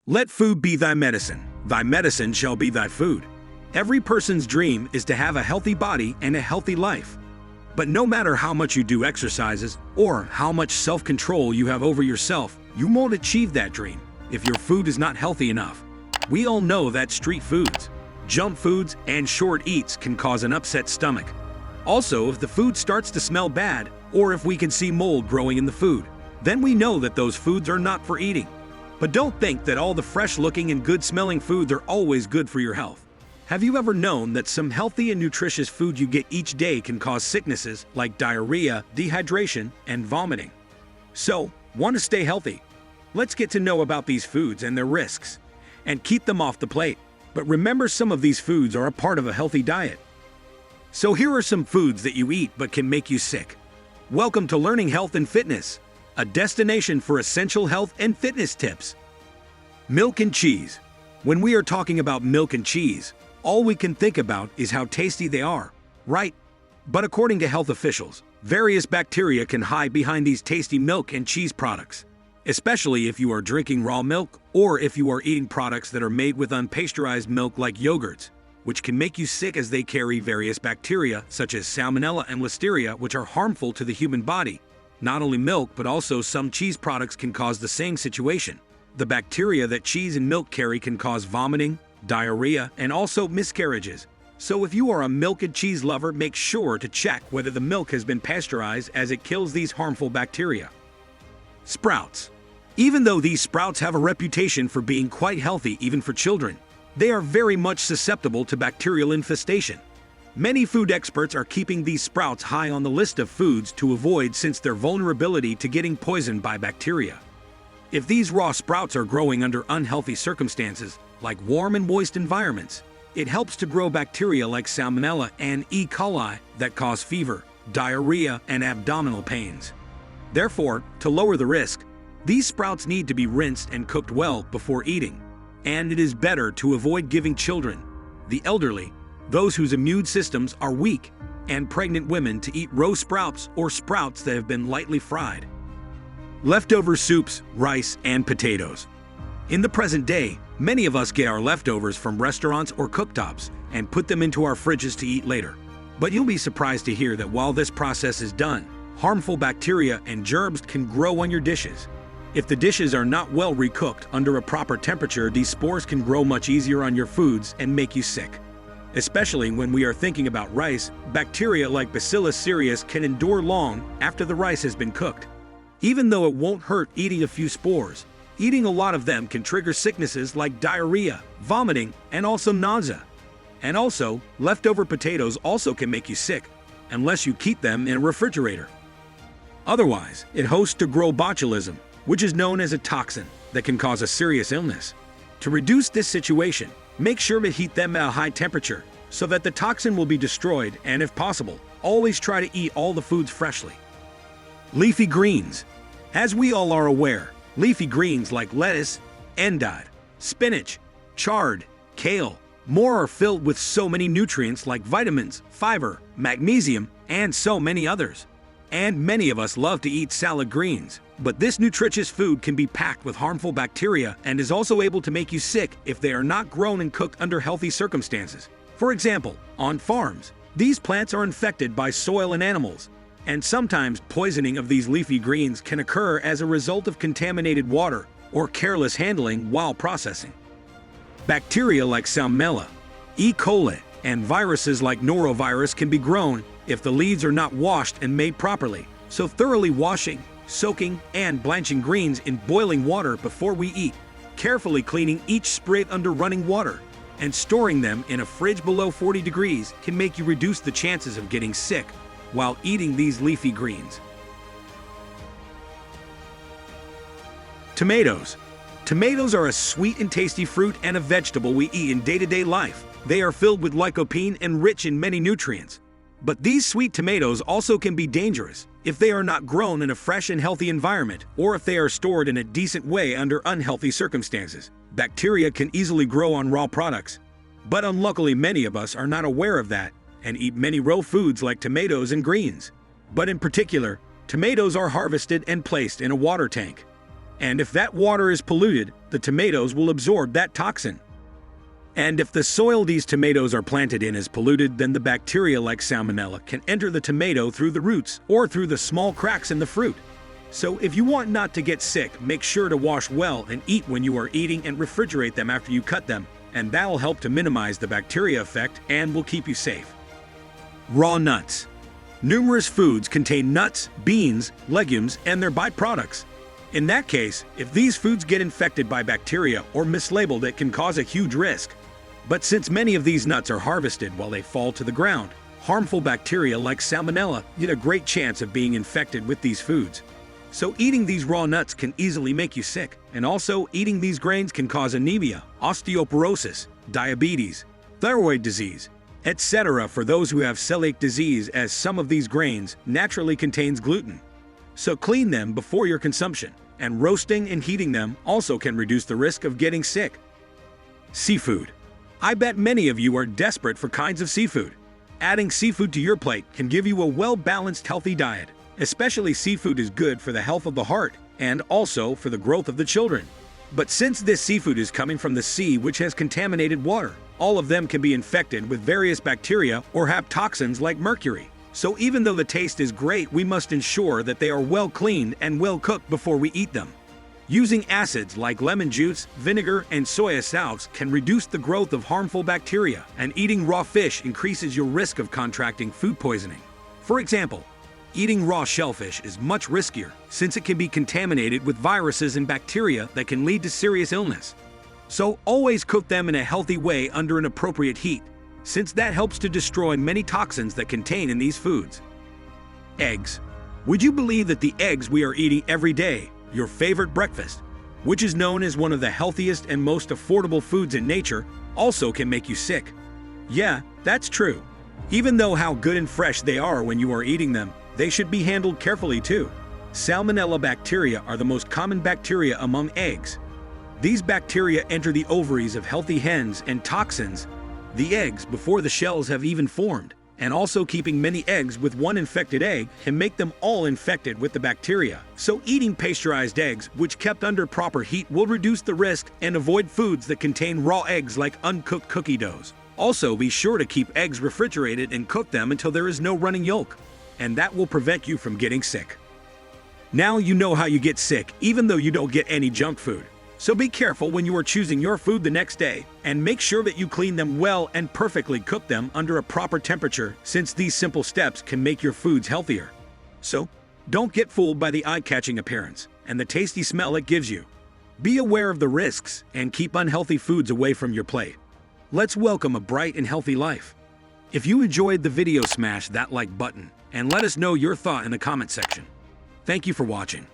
Let food be thy medicine shall be thy food. Every person's dream is to have a healthy body and a healthy life. But no matter how much you do exercises or how much self-control you have over yourself, you won't achieve that dream if your food is not healthy enough. We all know that street foods, junk foods, and short eats can cause an upset stomach. Also, if the food starts to smell bad, or if we can see mold growing in the food, then we know that those foods are not for eating. But don't think that all the fresh-looking and good-smelling foods are always good for your health. Have you ever known that some healthy and nutritious food you get each day can cause sicknesses like diarrhea, dehydration, and vomiting? So, want to stay healthy? Let's get to know about these foods and their risks, and keep them off the plate. But remember, some of these foods are a part of a healthy diet. So here are some foods that you eat but can make you sick. Welcome to Learning Health and Fitness, a destination for essential health and fitness tips. Milk and cheese. When we are talking about milk and cheese, all we can think about is how tasty they are, right? But according to health officials, various bacteria can hide behind these tasty milk and cheese products, especially if you are drinking raw milk or if you are eating products that are made with unpasteurized milk like yogurts, which can make you sick as they carry various bacteria such as salmonella and listeria, which are harmful to the human body. Not only milk, but also some cheese products can cause the same situation. The bacteria that cheese and milk carry can cause vomiting, diarrhea, and also miscarriages. So if you are a milk and cheese lover, make sure to check whether the milk has been pasteurized, as it kills these harmful bacteria. Sprouts. Even though these sprouts have a reputation for being quite healthy even for children, they are very much susceptible to bacterial infestation. Many food experts are keeping these sprouts high on the list of foods to avoid, since their vulnerability to getting poisoned by bacteria. If these raw sprouts are growing under unhealthy circumstances, like warm and moist environments, it helps to grow bacteria like salmonella and E. coli that cause fever, diarrhea, and abdominal pains. Therefore, to lower the risk, these sprouts need to be rinsed and cooked well before eating. And it is better to avoid giving children, the elderly, those whose immune systems are weak, and pregnant women to eat raw sprouts or sprouts that have been lightly fried. Leftover soups, rice, and potatoes. In the present day, many of us get our leftovers from restaurants or cooktops and put them into our fridges to eat later. But you'll be surprised to hear that while this process is done, harmful bacteria and germs can grow on your dishes. If the dishes are not well recooked under a proper temperature, these spores can grow much easier on your foods and make you sick. Especially when we are thinking about rice, bacteria like Bacillus cereus can endure long after the rice has been cooked. Even though it won't hurt eating a few spores, eating a lot of them can trigger sicknesses like diarrhea, vomiting, and also nausea. And also, leftover potatoes also can make you sick, unless you keep them in a refrigerator. Otherwise, it hosts to grow botulism, which is known as a toxin that can cause a serious illness. To reduce this situation, make sure to heat them at a high temperature so that the toxin will be destroyed, and if possible, always try to eat all the foods freshly. Leafy greens. As we all are aware, leafy greens like lettuce, endive, spinach, chard, kale, more are filled with so many nutrients like vitamins, fiber, magnesium, and so many others. And many of us love to eat salad greens, but this nutritious food can be packed with harmful bacteria and is also able to make you sick if they are not grown and cooked under healthy circumstances. For example, on farms, these plants are infected by soil and animals, and sometimes poisoning of these leafy greens can occur as a result of contaminated water or careless handling while processing. Bacteria like Salmonella, E. coli, and viruses like norovirus can be grown if the leaves are not washed and made properly. So thoroughly washing, soaking, and blanching greens in boiling water before we eat, carefully cleaning each sprig under running water, and storing them in a fridge below 40 degrees can make you reduce the chances of getting sick while eating these leafy greens. Tomatoes. Tomatoes are a sweet and tasty fruit and a vegetable we eat in day-to-day life. They are filled with lycopene and rich in many nutrients. But these sweet tomatoes also can be dangerous if they are not grown in a fresh and healthy environment, or if they are stored in a decent way under unhealthy circumstances. Bacteria can easily grow on raw products. But unluckily, many of us are not aware of that and eat many raw foods like tomatoes and greens. But in particular, tomatoes are harvested and placed in a water tank. And if that water is polluted, the tomatoes will absorb that toxin. And if the soil these tomatoes are planted in is polluted, then the bacteria like Salmonella can enter the tomato through the roots or through the small cracks in the fruit. So if you want not to get sick, make sure to wash well and eat when you are eating and refrigerate them after you cut them, and that'll help to minimize the bacteria effect and will keep you safe. Raw nuts. Numerous foods contain nuts, beans, legumes, and their byproducts. In that case, if these foods get infected by bacteria or mislabeled, it can cause a huge risk. But since many of these nuts are harvested while they fall to the ground, harmful bacteria like Salmonella get a great chance of being infected with these foods. So eating these raw nuts can easily make you sick, and also eating these grains can cause anemia, osteoporosis, diabetes, thyroid disease, etc. for those who have celiac disease, as some of these grains naturally contains gluten. So clean them before your consumption, and roasting and heating them also can reduce the risk of getting sick. Seafood. I bet many of you are desperate for kinds of seafood. Adding seafood to your plate can give you a well-balanced, healthy diet. Especially seafood is good for the health of the heart and also for the growth of the children. But since this seafood is coming from the sea, which has contaminated water, all of them can be infected with various bacteria or have toxins like mercury. So even though the taste is great, we must ensure that they are well cleaned and well cooked before we eat them. Using acids like lemon juice, vinegar, and soy sauce can reduce the growth of harmful bacteria, and eating raw fish increases your risk of contracting food poisoning. For example, eating raw shellfish is much riskier since it can be contaminated with viruses and bacteria that can lead to serious illness. So always cook them in a healthy way under an appropriate heat, since that helps to destroy many toxins that contain in these foods. Eggs. Would you believe that the eggs we are eating every day, your favorite breakfast, which is known as one of the healthiest and most affordable foods in nature, also can make you sick? Yeah, that's true. Even though how good and fresh they are when you are eating them, they should be handled carefully too. Salmonella bacteria are the most common bacteria among eggs. These bacteria enter the ovaries of healthy hens and toxins the eggs before the shells have even formed, and also keeping many eggs with one infected egg can make them all infected with the bacteria. So eating pasteurized eggs, which kept under proper heat, will reduce the risk, and avoid foods that contain raw eggs like uncooked cookie doughs. Also, be sure to keep eggs refrigerated and cook them until there is no running yolk, and that will prevent you from getting sick. Now you know how you get sick, even though you don't get any junk food. So be careful when you are choosing your food the next day, and make sure that you clean them well and perfectly cook them under a proper temperature, since these simple steps can make your foods healthier. So, don't get fooled by the eye-catching appearance and the tasty smell it gives you. Be aware of the risks and keep unhealthy foods away from your plate. Let's welcome a bright and healthy life. If you enjoyed the video, smash that like button and let us know your thought in the comment section. Thank you for watching.